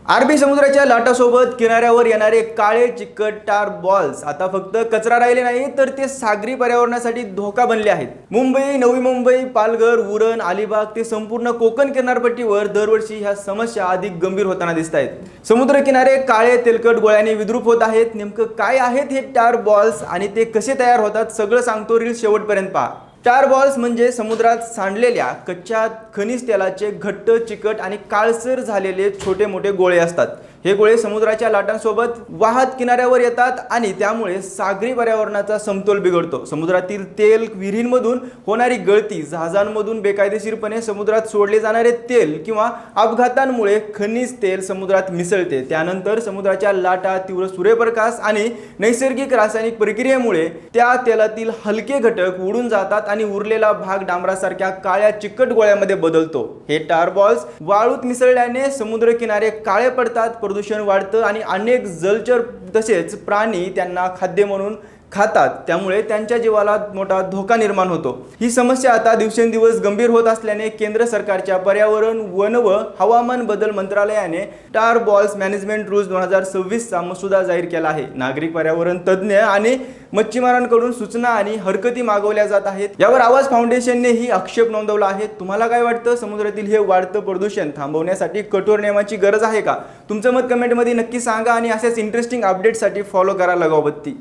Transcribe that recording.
अरबी समुद्राच्या लाटासोबत किनाऱ्यावर येणारे काळे चिकट टार बॉल्स आता फक्त कचरा राहिले नाही तर ते सागरी पर्यावरणासाठी धोका बनले आहेत। मुंबई, नवी मुंबई, पालघर, उरण, अलिबाग ते संपूर्ण कोकण किनारपट्टीवर दरवर्षी ह्या समस्या अधिक गंभीर होताना दिसत आहेत। समुद्र किनारे काळे तेलकट गोळ्याने विद्रूप होत आहेत। नेमकं काय आहेत हे टार बॉल्स आणि ते कसे तयार होतात सगळं सांगतो, रील शेवटपर्यंत पहा। टार बॉल्स म्हणजे समुद्रात सांडलेल्या कच्च्या खनिज तेलाचे घट्ट, चिकट आणि काळसर झालेले छोटे मोठे गोळे असतात। हे गोळे समुद्राच्या लाटांसोबत वाहत किनाऱ्यावर येतात आणि त्यामुळे सागरी पर्यावरणाचा समतोल बिघडतो। समुद्रातील तेल, विहिरींमधून होणारी गळती, जहाजांमधून बेकायदेशीरपणे समुद्रात सोडले जाणारे तेल किंवा अपघातांमुळे खनिज तेल समुद्रात मिसळते। त्यानंतर समुद्राच्या लाटा, तीव्र सूर्यप्रकाश आणि नैसर्गिक रासायनिक प्रक्रियेमुळे त्या तेलातील हलके घटक उडून जातात आणि उरलेला भाग डांबरासारख्या काळ्या चिकट गोळ्यामध्ये बदलतो। हे टार बॉल्स वाळूत मिसळल्याने समुद्र किनारे काळे पडतात, प्रदूषण वाढतं आणि अनेक जलचर तसेच प्राणी त्यांना खाद्य म्हणून खातात। त्यामुळे त्यांच्या जीवाला मोठा धोका निर्माण होतो। ही समस्या आता दिवसेंदिवस गंभीर होत असल्याने केंद्र सरकारच्या पर्यावरण, वन व हवामान बदल मंत्रालयाने टार बॉल्स मॅनेजमेंट रूल्स 2026 चा मसुदा जाहीर केला आहे। नागरिक, पर्यावरण तज्ज्ञ आणि मच्छीमारांकडून सूचना आणि हरकती मागवल्या जात आहेत। यावर आवाज फाउंडेशनने ही आक्षेप नोंदवला आहे। तुम्हाला काय वाटतं? समुद्रातील हे वाढतं प्रदूषण थांबवण्यासाठी कठोर नियमाची गरज आहे का? तुमचं मत कमेंटमध्ये नक्की सांगा आणि अशाच इंटरेस्टिंग अपडेट्ससाठी फॉलो करा लगावबत्ती।